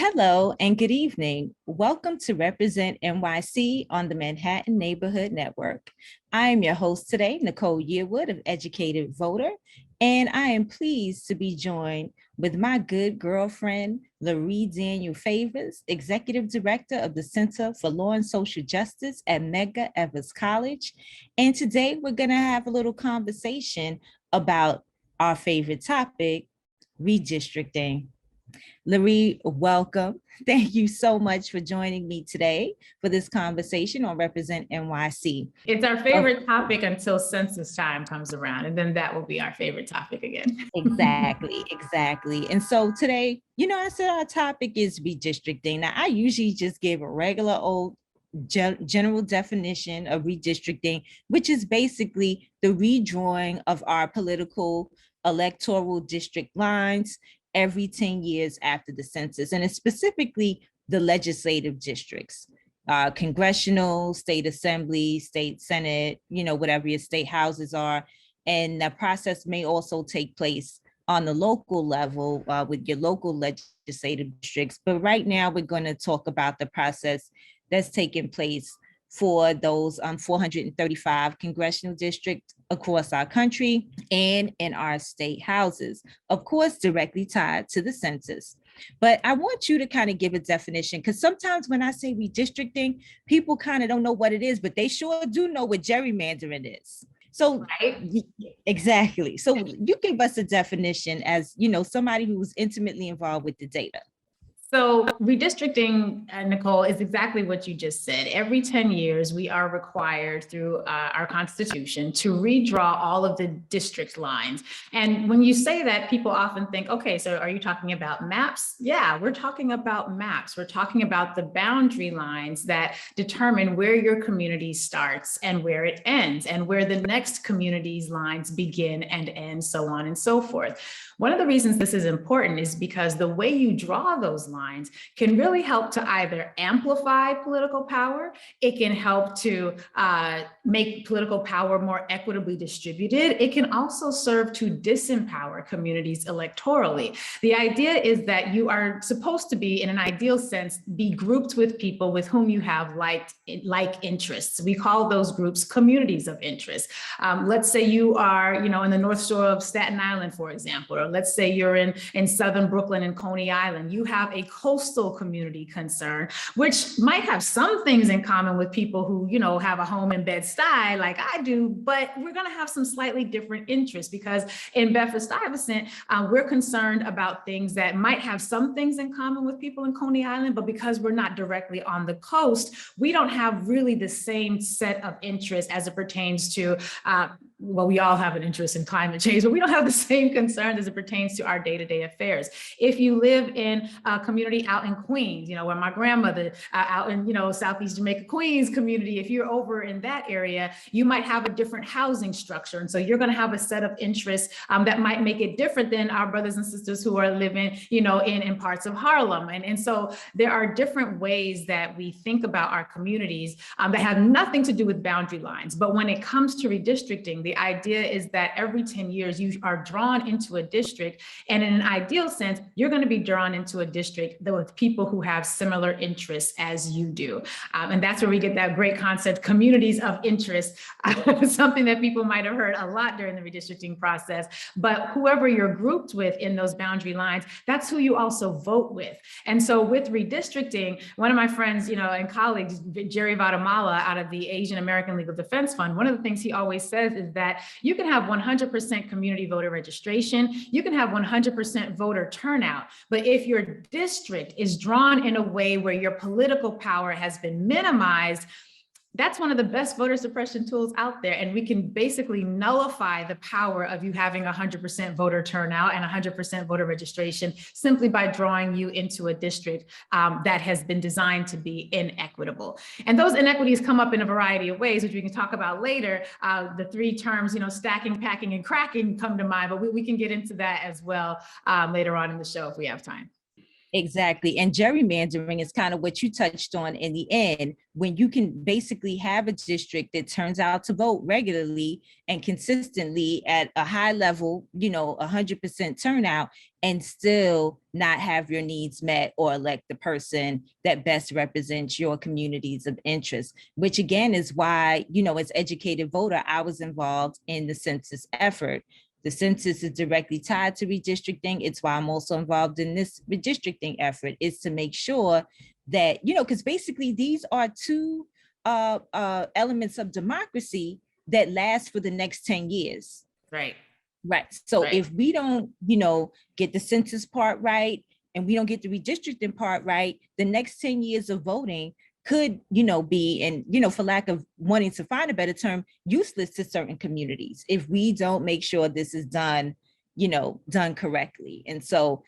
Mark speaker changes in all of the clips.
Speaker 1: Hello and good evening. Welcome to Represent NYC on the Manhattan Neighborhood Network. I am your host today, Nicole Yearwood of Educated Voter, and I am pleased to be joined with my good girlfriend, Lurie Daniel Favors, Executive Director of the Center for Law and Social Justice at Medgar Evers College. And today we're going to have a little conversation about our favorite topic, redistricting. Lurie, welcome. Thank you so much for joining me today for this conversation on Represent NYC.
Speaker 2: It's our favorite topic until census time comes around, and then that will be our favorite topic again.
Speaker 1: Exactly. And so today, I said our topic is redistricting. Now, I usually just give a regular old general definition of redistricting, which is basically the redrawing of our political electoral district lines every 10 years after the census, and it's specifically the legislative districts, congressional, state assembly, state senate, whatever your state houses are. And the process may also take place on the local level with your local legislative districts. But right now we're going to talk about the process that's taking place for those 435 congressional districts across our country and in our state houses, of course, directly tied to the census. But I want you to kind of give a definition, because sometimes when I say redistricting, people kind of don't know what it is, but they sure do know what gerrymandering is. So, right. Exactly. So you give us a definition as, somebody who was intimately involved with the data.
Speaker 2: So redistricting, Nicole, is exactly what you just said. Every 10 years, we are required through our Constitution to redraw all of the district lines. And when you say that, people often think, okay, so are you talking about maps? Yeah, we're talking about maps. We're talking about the boundary lines that determine where your community starts and where it ends, and where the next community's lines begin and end, so on and so forth. One of the reasons this is important is because the way you draw those lines can really help to either amplify political power, it can help to make political power more equitably distributed. It can also serve to disempower communities electorally. The idea is that you are supposed to be, in an ideal sense, be grouped with people with whom you have like interests. We call those groups communities of interest. Let's say you are, in the North Shore of Staten Island, for example, or let's say you're in Southern Brooklyn and Coney Island. You have a coastal community concern, which might have some things in common with people who, have a home in Bed-Stuy like I do, but we're going to have some slightly different interests, because in Bedford-Stuyvesant, we're concerned about things that might have some things in common with people in Coney Island, but because we're not directly on the coast, we don't have really the same set of interests as it pertains to, well, we all have an interest in climate change, but we don't have the same concerns as it pertains to our day-to-day affairs. If you live in a community out in Queens, where my grandmother out in, Southeast Jamaica, Queens community, if you're over in that area, you might have a different housing structure. And so you're going to have a set of interests that might make it different than our brothers and sisters who are living, in parts of Harlem. And so there are different ways that we think about our communities that have nothing to do with boundary lines. But when it comes to redistricting, the idea is that every 10 years you are drawn into a district, and in an ideal sense, you're going to be drawn into a district with people who have similar interests as you do. And that's where we get that great concept, communities of interest, something that people might have heard a lot during the redistricting process. But whoever you're grouped with in those boundary lines, that's who you also vote with. And so with redistricting, one of my friends, and colleagues, Jerry Vadamala out of the Asian American Legal Defense Fund, one of the things he always says is that you can have 100% community voter registration, you can have 100% voter turnout, but if your district is drawn in a way where your political power has been minimized, that's one of the best voter suppression tools out there. And we can basically nullify the power of you having 100% voter turnout and 100% voter registration simply by drawing you into a district that has been designed to be inequitable. And those inequities come up in a variety of ways, which we can talk about later. The three terms, stacking, packing, and cracking come to mind, but we can get into that as well later on in the show if we have time.
Speaker 1: Exactly. And gerrymandering is kind of what you touched on in the end, when you can basically have a district that turns out to vote regularly and consistently at a high level, 100% turnout, and still not have your needs met or elect the person that best represents your communities of interest, which again is why, as educated voter, I was involved in the census effort. The census is directly tied to redistricting. It's why I'm also involved in this redistricting effort, is to make sure that, because basically these are two elements of democracy that last for the next 10 years.
Speaker 2: Right.
Speaker 1: Right. So
Speaker 2: Right.
Speaker 1: if we don't, get the census part right, and we don't get the redistricting part right, the next 10 years of voting could, be, and, for lack of wanting to find a better term, useless to certain communities if we don't make sure this is done, done correctly. And so,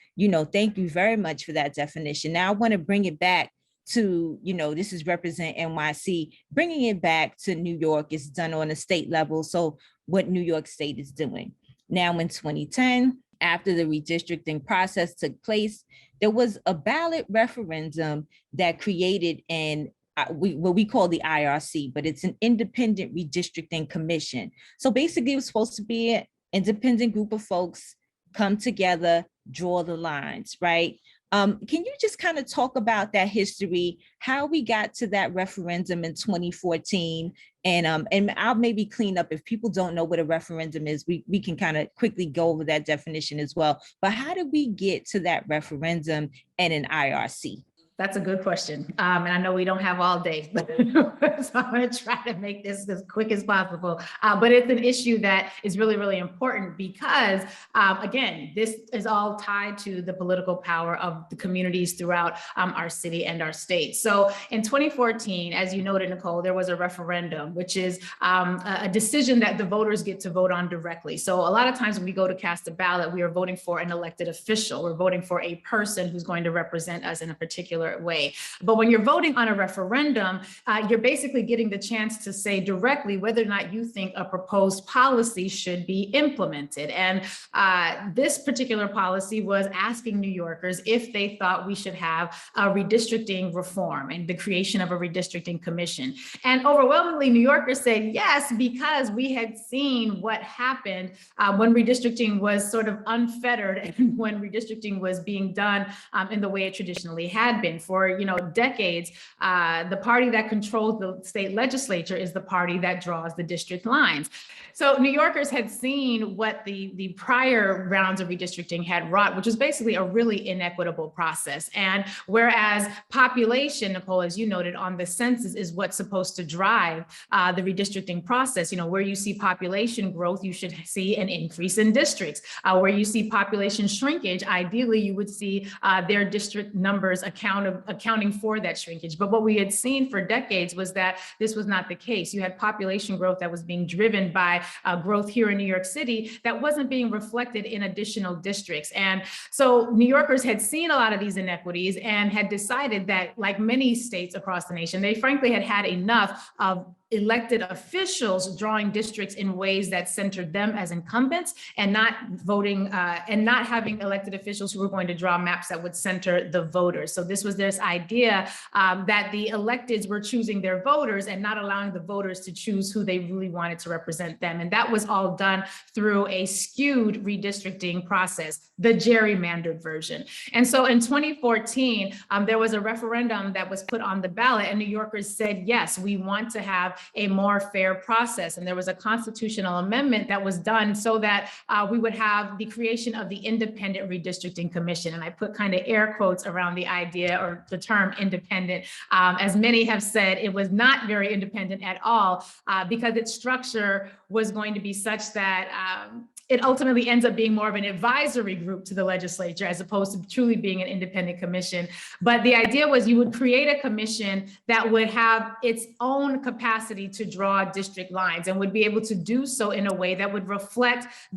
Speaker 1: thank you very much for that definition. Now I want to bring it back to, this is Represent NYC, bringing it back to New York is done on a state level. So what New York State is doing. Now in 2010, after the redistricting process took place, there was a ballot referendum that created what we call the IRC, but it's an independent redistricting commission. So basically it was supposed to be an independent group of folks come together, draw the lines, right? Can you just kind of talk about that history, how we got to that referendum in 2014? And I'll maybe clean up if people don't know what a referendum is, we can kind of quickly go over that definition as well. But how did we get to that referendum and an IRC?
Speaker 2: That's a good question. And I know we don't have all day, but so I'm going to try to make this as quick as possible. But it's an issue that is really, really important because, again, this is all tied to the political power of the communities throughout our city and our state. So in 2014, as you noted, Nicole, there was a referendum, which is a decision that the voters get to vote on directly. So a lot of times when we go to cast a ballot, we are voting for an elected official. We're voting for a person who's going to represent us in a particular way. But when you're voting on a referendum, you're basically getting the chance to say directly whether or not you think a proposed policy should be implemented. And this particular policy was asking New Yorkers if they thought we should have a redistricting reform and the creation of a redistricting commission. And overwhelmingly, New Yorkers said yes, because we had seen what happened when redistricting was sort of unfettered and when redistricting was being done in the way it traditionally had been. For decades, the party that controls the state legislature is the party that draws the district lines. So New Yorkers had seen what the prior rounds of redistricting had wrought, which was basically a really inequitable process. And whereas population, Nicole, as you noted, on the census is what's supposed to drive the redistricting process. Where you see population growth, you should see an increase in districts. Where you see population shrinkage, ideally you would see their district numbers accounting for that shrinkage. But what we had seen for decades was that this was not the case. You had population growth that was being driven by growth here in New York City that wasn't being reflected in additional districts. And so New Yorkers had seen a lot of these inequities and had decided that, like many states across the nation, they frankly had had enough of elected officials drawing districts in ways that centered them as incumbents and not voting and not having elected officials who were going to draw maps that would center the voters. So this was this idea that the electeds were choosing their voters and not allowing the voters to choose who they really wanted to represent them. And that was all done through a skewed redistricting process, the gerrymandered version. And so in 2014, there was a referendum that was put on the ballot, and New Yorkers said, yes, we want to have a more fair process. And there was a constitutional amendment that was done so that we would have the creation of the Independent Redistricting Commission. And I put kind of air quotes around the idea or the term independent. As many have said, it was not very independent at all because its structure was going to be such that it ultimately ends up being more of an advisory group to the legislature as opposed to truly being an independent commission. But the idea was you would create a commission that would have its own capacity to draw district lines and would be able to do so in a way that would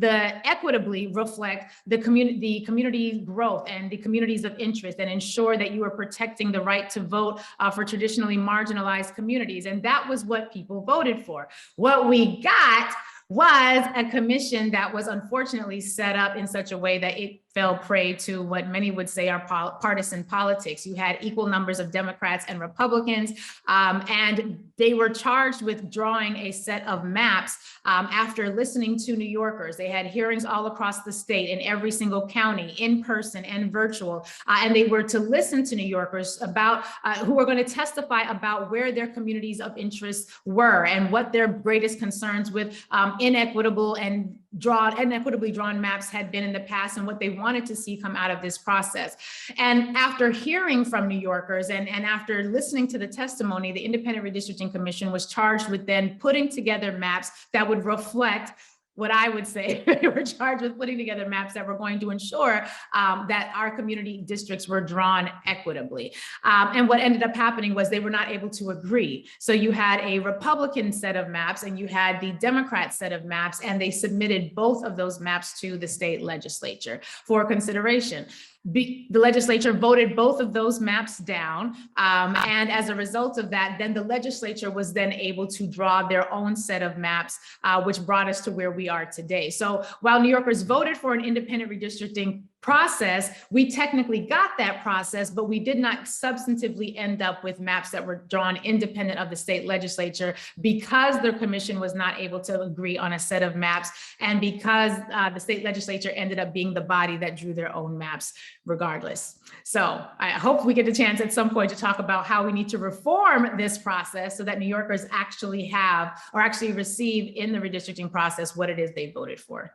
Speaker 2: equitably reflect the community growth and the communities of interest, and ensure that you are protecting the right to vote for traditionally marginalized communities. And that was what people voted for. What we got was a commission that was unfortunately set up in such a way that it fell prey to what many would say are partisan politics. You had equal numbers of Democrats and Republicans, and they were charged with drawing a set of maps after listening to New Yorkers. They had hearings all across the state in every single county, in person and virtual, and they were to listen to New Yorkers about who were going to testify about where their communities of interest were and what their greatest concerns with inequitably drawn maps had been in the past and what they wanted to see come out of this process. And after hearing from New Yorkers and after listening to the testimony, the Independent Redistricting Commission was charged with then putting together maps that would reflect what I would say. They were charged with putting together maps that were going to ensure that our community districts were drawn equitably. And what ended up happening was they were not able to agree. So you had a Republican set of maps and you had the Democrat set of maps, and they submitted both of those maps to the state legislature for consideration. The legislature voted both of those maps down. And as a result of that, then the legislature was then able to draw their own set of maps, which brought us to where we are today. So while New Yorkers voted for an independent redistricting process, we technically got that process, but we did not substantively end up with maps that were drawn independent of the state legislature because the commission was not able to agree on a set of maps, and because the state legislature ended up being the body that drew their own maps regardless. So I hope we get a chance at some point to talk about how we need to reform this process so that New Yorkers actually have or actually receive in the redistricting process what it is they voted for.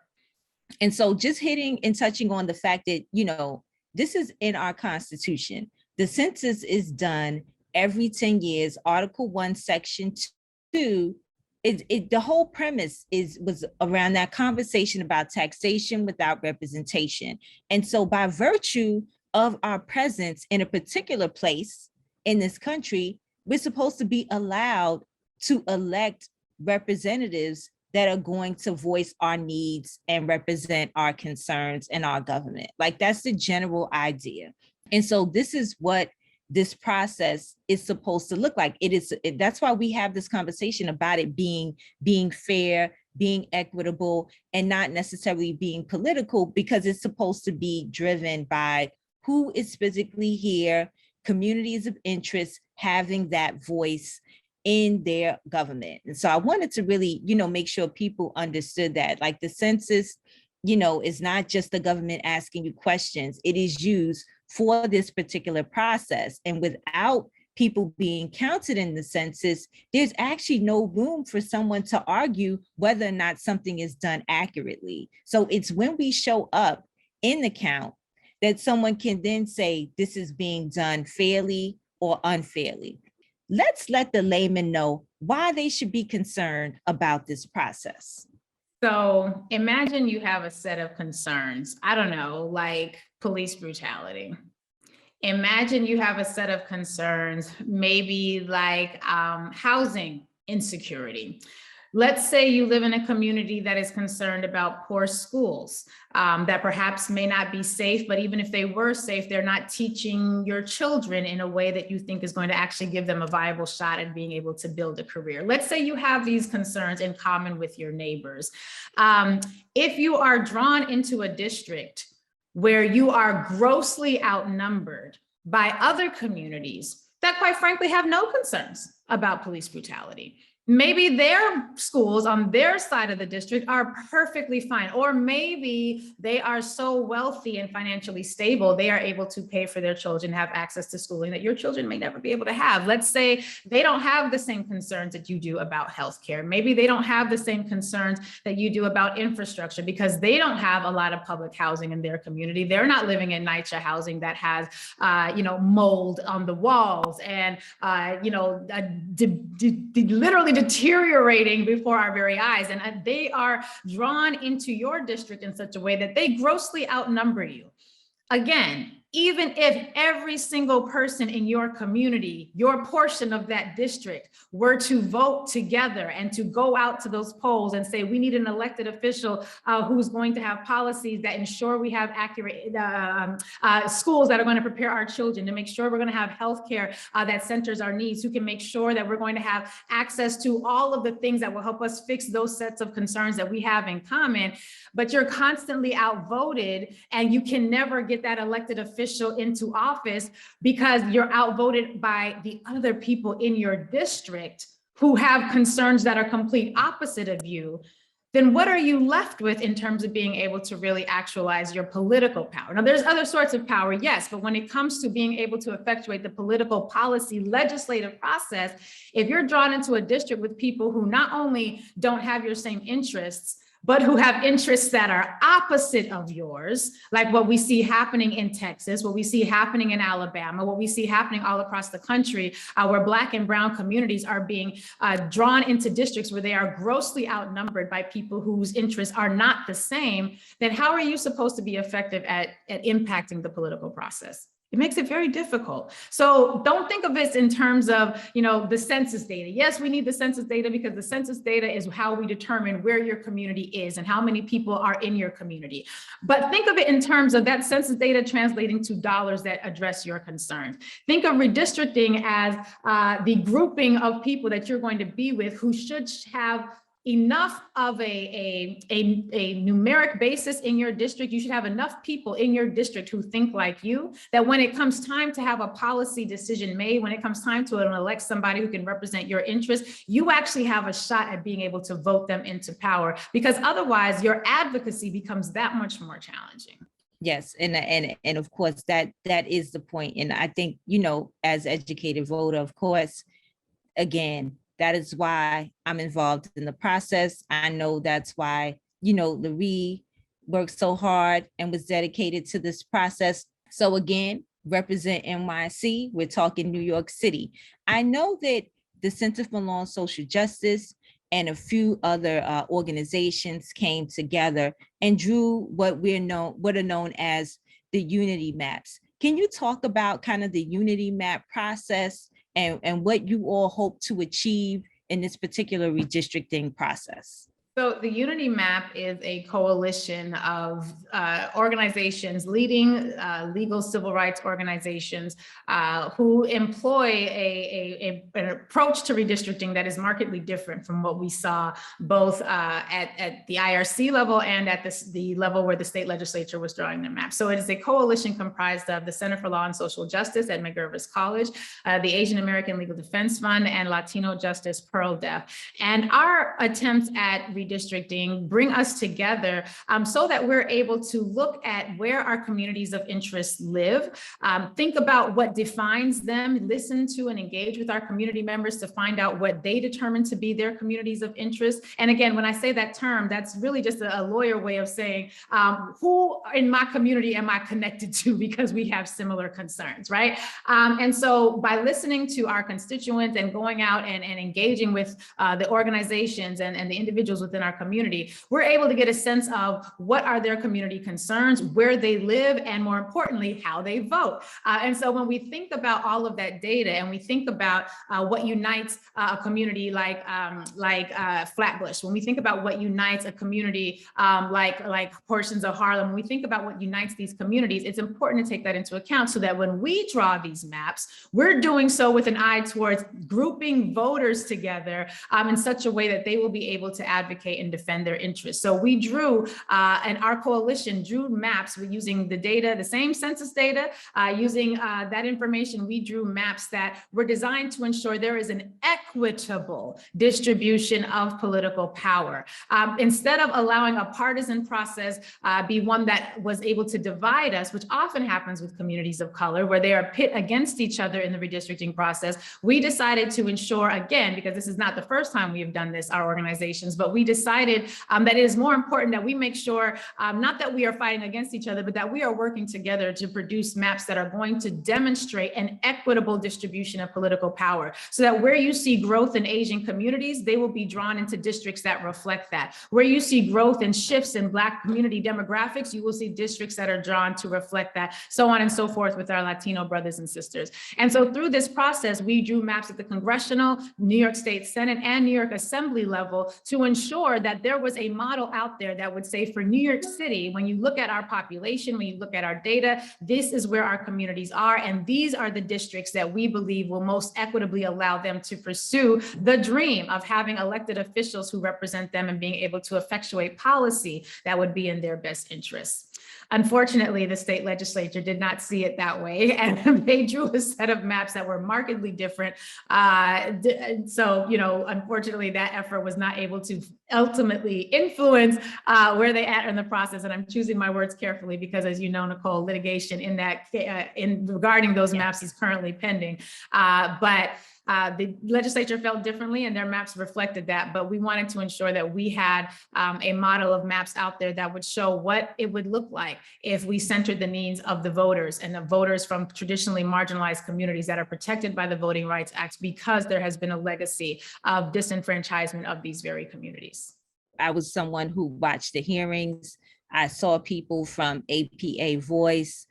Speaker 1: And so just hitting and touching on the fact that, you know, this is in our Constitution. The census is done every 10 years. Article 1, Section 2, the whole premise was around that conversation about taxation without representation. And so by virtue of our presence in a particular place in this country, we're supposed to be allowed to elect representatives that are going to voice our needs and represent our concerns in our government. Like, that's the general idea. And so this is what this process is supposed to look like. That's why we have this conversation about it being fair, being equitable, and not necessarily being political, because it's supposed to be driven by who is physically here, communities of interest having that voice in their government. And so I wanted to really, make sure people understood that, like, the census, is not just the government asking you questions. It is used for this particular process. And without people being counted in the census, there's actually no room for someone to argue whether or not something is done accurately. So it's when we show up in the count that someone can then say this is being done fairly or unfairly. Let's let the layman know why they should be concerned about this process.
Speaker 2: So imagine you have a set of concerns, I don't know, like police brutality. Imagine you have a set of concerns, maybe like housing insecurity. Let's say you live in a community that is concerned about poor schools that perhaps may not be safe, but even if they were safe, they're not teaching your children in a way that you think is going to actually give them a viable shot at being able to build a career. Let's say you have these concerns in common with your neighbors. If you are drawn into a district where you are grossly outnumbered by other communities that, quite frankly, have no concerns about police brutality, maybe their schools on their side of the district are perfectly fine, or maybe they are so wealthy and financially stable, they are able to pay for their children, have access to schooling that your children may never be able to have. Let's say they don't have the same concerns that you do about healthcare. Maybe they don't have the same concerns that you do about infrastructure because they don't have a lot of public housing in their community. They're not living in NYCHA housing that has, mold on the walls and, literally deteriorating before our very eyes. And they are drawn into your district in such a way that they grossly outnumber you. Again, even if every single person in your community, your portion of that district, were to vote together and to go out to those polls and say, we need an elected official who's going to have policies that ensure we have accurate schools that are going to prepare our children, to make sure we're going to have healthcare that centers our needs, who can make sure that we're going to have access to all of the things that will help us fix those sets of concerns that we have in common. But you're constantly outvoted, and you can never get that elected official into office because you're outvoted by the other people in your district who have concerns that are complete opposite of you. Then what are you left with in terms of being able to really actualize your political power? Now, there's other sorts of power, yes, but when it comes to being able to effectuate the political policy legislative process, if you're drawn into a district with people who not only don't have your same interests, but who have interests that are opposite of yours, like what we see happening in Texas, what we see happening in Alabama, what we see happening all across the country, where Black and Brown communities are being drawn into districts where they are grossly outnumbered by people whose interests are not the same, then how are you supposed to be effective at impacting the political process? It makes it very difficult. So don't think of it in terms of, the census data. Yes, we need the census data because the census data is how we determine where your community is and how many people are in your community. But think of it in terms of that census data translating to dollars that address your concerns. Think of redistricting as the grouping of people that you're going to be with who should have enough of a numeric basis in your district. You should have enough people in your district who think like you, that when it comes time to have a policy decision made, when it comes time to elect somebody who can represent your interests, you actually have a shot at being able to vote them into power, because otherwise your advocacy becomes that much more challenging.
Speaker 1: Yes, and of course that is the point. And I think, as educated voter, of course, again, that is why I'm involved in the process. I know that's why, Lurie worked so hard and was dedicated to this process. So again, Represent NYC, we're talking New York City. I know that the Center for Law and Social Justice and a few other organizations came together and drew what are known as the unity maps. Can you talk about kind of the unity map process and what you all hope to achieve in this particular redistricting process?
Speaker 2: So the Unity Map is a coalition of organizations, leading legal civil rights organizations who employ an approach to redistricting that is markedly different from what we saw both at the IRC level and at the level where the state legislature was drawing their map. So it is a coalition comprised of the Center for Law and Social Justice at Medgar Evers College, the Asian American Legal Defense Fund, and Latino Justice Pearl Deaf. And our attempts at redistricting bring us together so that we're able to look at where our communities of interest live, think about what defines them, listen to and engage with our community members to find out what they determine to be their communities of interest. And again, when I say that term, that's really just a lawyer way of saying, who in my community am I connected to because we have similar concerns, right? And so by listening to our constituents and going out and engaging with the organizations and the individuals within our community, we're able to get a sense of what are their community concerns, where they live, and more importantly, how they vote. And so when we think about all of that data and we think about what unites a community like Flatbush, when we think about what unites a community like portions of Harlem, when we think about what unites these communities, it's important to take that into account so that when we draw these maps, we're doing so with an eye towards grouping voters together in such a way that they will be able to advocate and defend their interests. So we drew, and our coalition drew maps using the data, the same census data, using that information, we drew maps that were designed to ensure there is an equitable distribution of political power. Instead of allowing a partisan process be one that was able to divide us, which often happens with communities of color, where they are pit against each other in the redistricting process, we decided to ensure, again, because this is not the first time we have done this, our organizations, but we decided that it is more important that we make sure, not that we are fighting against each other, but that we are working together to produce maps that are going to demonstrate an equitable distribution of political power, so that where you see growth in Asian communities, they will be drawn into districts that reflect that. Where you see growth and shifts in Black community demographics, you will see districts that are drawn to reflect that, so on and so forth with our Latino brothers and sisters. And so through this process, we drew maps at the congressional, New York State Senate, and New York Assembly level to ensure that there was a model out there that would say, for New York City, when you look at our population, when you look at our data, this is where our communities are, and these are the districts that we believe will most equitably allow them to pursue the dream of having elected officials who represent them and being able to effectuate policy that would be in their best interests. Unfortunately, the state legislature did not see it that way, and they drew a set of maps that were markedly different. So, unfortunately, that effort was not able to ultimately influence where they at in the process. And I'm choosing my words carefully because, as you know, Nicole, litigation in regarding those maps is currently pending. But the legislature felt differently, and their maps reflected that. But we wanted to ensure that we had a model of maps out there that would show what it would look like if we centered the needs of the voters, and the voters from traditionally marginalized communities that are protected by the Voting Rights Act, because there has been a legacy of disenfranchisement of these very communities.
Speaker 1: I was someone who watched the hearings. I saw people from APA Voice,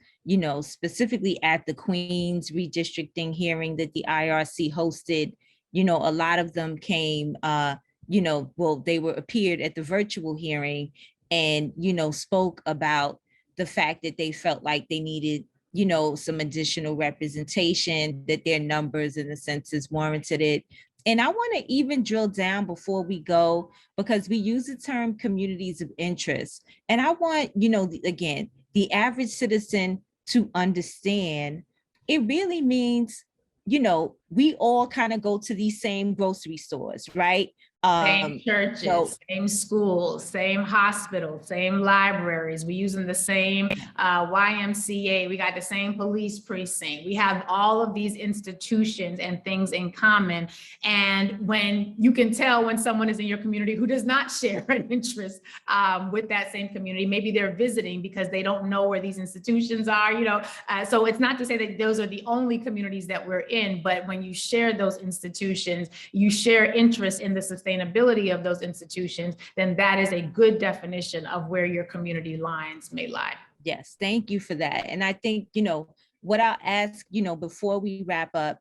Speaker 1: specifically at the Queens redistricting hearing that the IRC hosted. A lot of them came, they appeared at the virtual hearing and, spoke about the fact that they felt like they needed, some additional representation, that their numbers in the census warranted it. And I want to even drill down before we go, because we use the term communities of interest. And I want, again, the average citizen to understand it really means, we all kind of go to these same grocery stores, right?
Speaker 2: Same churches, same schools, same hospitals, same libraries. We're using the same YMCA. We got the same police precinct. We have all of these institutions and things in common. And when you can tell when someone is in your community who does not share an interest with that same community, maybe they're visiting because they don't know where these institutions are, so it's not to say that those are the only communities that we're in, but when you share those institutions, you share interest in the sustainability of those institutions, then that is a good definition of where your community lines may lie.
Speaker 1: Yes, thank you for that. And I think, what I'll ask, before we wrap up,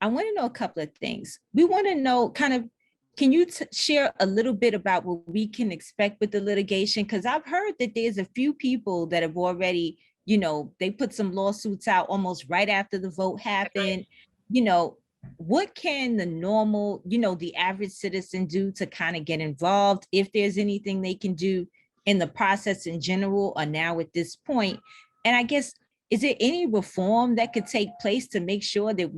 Speaker 1: I want to know a couple of things. We want to know can you share a little bit about what we can expect with the litigation? Because I've heard that there's a few people that have already, they put some lawsuits out almost right after the vote happened. What can the normal, the average citizen do to kind of get involved, if there's anything they can do in the process in general or now at this point? And I guess, is there any reform that could take place to make sure that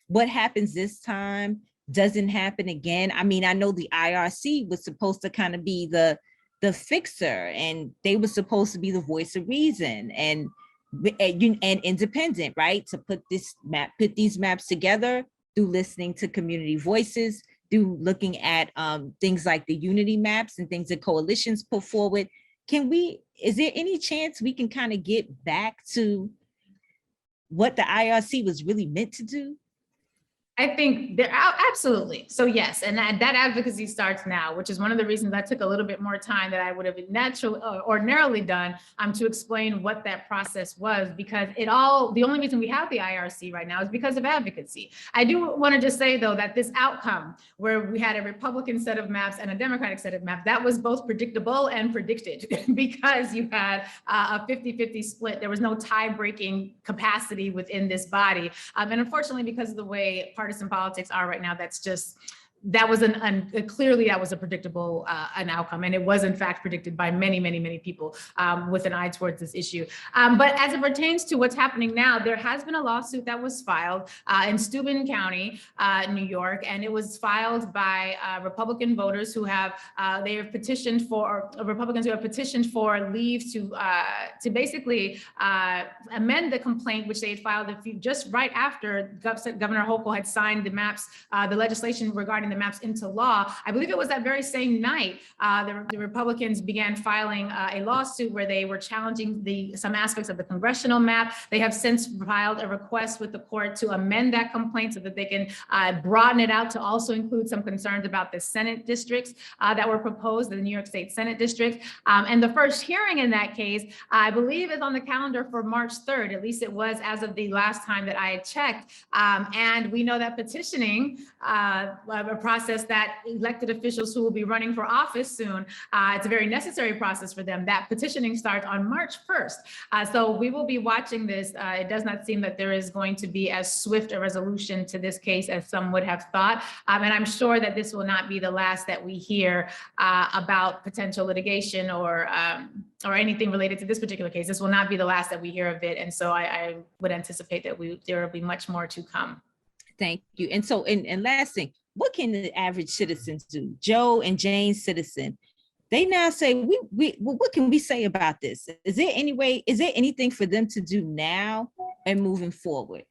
Speaker 1: what happens this time doesn't happen again? I mean, I know the IRC was supposed to kind of be the fixer, and they were supposed to be the voice of reason and independent, right? To put these maps together through listening to community voices, through looking at things like the unity maps and things that coalitions put forward. Is there any chance we can kind of get back to what the IRC was really meant to do?
Speaker 2: I think there absolutely. So yes, and that advocacy starts now, which is one of the reasons I took a little bit more time than I would have ordinarily done to explain what that process was, because the only reason we have the IRC right now is because of advocacy. I do want to just say though that this outcome where we had a Republican set of maps and a Democratic set of maps, that was both predictable and predicted because you had a 50-50 split. There was no tie-breaking capacity within this body. And unfortunately, because of the way partisan politics are right now, clearly that was a predictable an outcome, and it was in fact predicted by many people with an eye towards this issue. But as it pertains to what's happening now, there has been a lawsuit that was filed in Steuben County, New York, and it was filed by Republican voters who have petitioned for leave to basically amend the complaint which they had filed just right after Governor Hochul had signed the maps, the legislation regarding requiring the maps into law, I believe it was that very same night, the Republicans began filing a lawsuit where they were challenging some aspects of the congressional map. They have since filed a request with the court to amend that complaint so that they can broaden it out to also include some concerns about the Senate districts that were proposed, the New York State Senate district. And the first hearing in that case, I believe, is on the calendar for March 3rd. At least it was as of the last time that I had checked. And we know that petitioning, a process that elected officials who will be running for office soon, it's a very necessary process for them. That petitioning starts on March 1st. So we will be watching this. It does not seem that there is going to be as swift a resolution to this case as some would have thought. And I'm sure that this will not be the last that we hear about potential litigation or anything related to this particular case. This will not be the last that we hear of it. And so I would anticipate that there will be much more to come.
Speaker 1: Thank you. And so, and last thing, what can the average citizens do? Joe and Jane citizen, they now say, what can we say about this? Is there anything for them to do now and moving forward?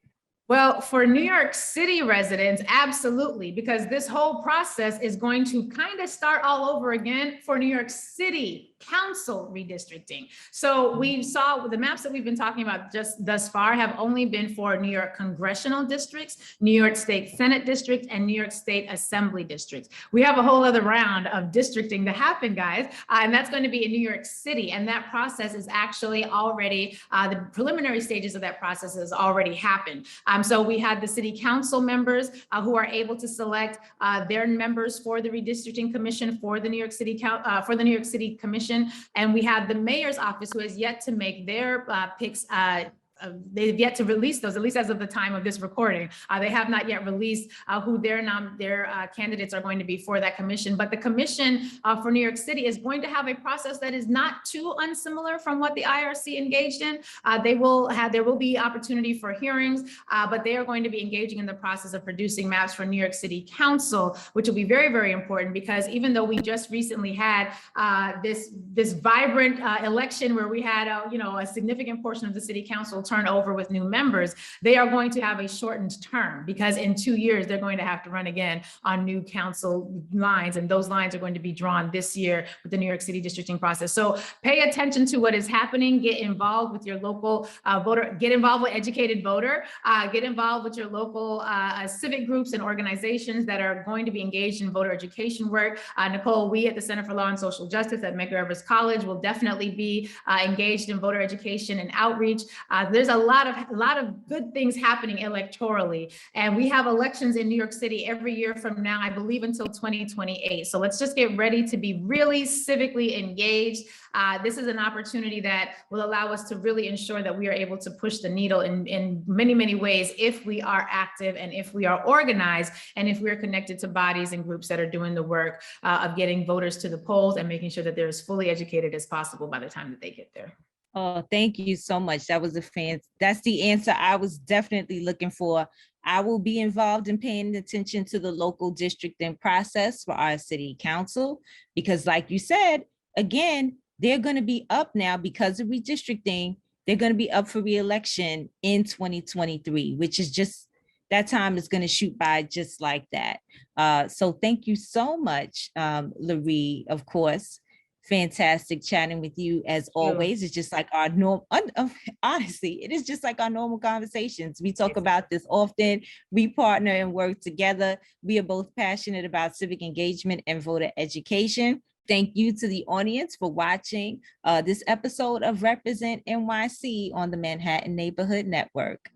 Speaker 2: Well, for New York City residents, absolutely, because this whole process is going to kind of start all over again for New York City Council redistricting. So we saw the maps that we've been talking about just thus far have only been for New York congressional districts, New York State Senate districts, and New York State Assembly districts. We have a whole other round of districting to happen, guys, and that's going to be in New York City. And that process is actually already, the preliminary stages of that process has already happened. So we had the city council members who are able to select their members for the redistricting commission for the New York City Commission, and we have the mayor's office who has yet to make their picks. They've yet to release those, at least as of the time of this recording. They have not yet released who their candidates are going to be for that commission. But the commission for New York City is going to have a process that is not too unsimilar from what the IRC engaged in. There will be opportunity for hearings, but they are going to be engaging in the process of producing maps for New York City Council, which will be very, very important, because even though we just recently had this vibrant election where we had a significant portion of the city council turn over with new members, they are going to have a shortened term, because in 2 years they're going to have to run again on new council lines, and those lines are going to be drawn this year with the New York City districting process. So pay attention to what is happening, get involved with your local voter, get involved with educated voter, get involved with your local civic groups and organizations that are going to be engaged in voter education work. Nicole, we at the Center for Law and Social Justice at Medgar Evers College will definitely be engaged in voter education and outreach. There's a lot of good things happening electorally, and we have elections in New York City every year from now, I believe, until 2028. So let's just get ready to be really civically engaged. This is an opportunity that will allow us to really ensure that we are able to push the needle in many, many ways if we are active and if we are organized and if we are connected to bodies and groups that are doing the work of getting voters to the polls and making sure that they're as fully educated as possible by the time that they get there.
Speaker 1: Oh, thank you so much. That's the answer I was definitely looking for. I will be involved in paying attention to the local districting process for our city council, because like you said, again, they're going to be up now because of redistricting. They're going to be up for re-election in 2023, which is just, that time is going to shoot by just like that. So thank you so much, Lurie, of course. Fantastic chatting with you as always. It's just like our normal, honestly, it is just like our normal conversations. We talk about this often. We partner and work together. We are both passionate about civic engagement and voter education. Thank you to the audience for watching this episode of Represent NYC on the Manhattan Neighborhood Network.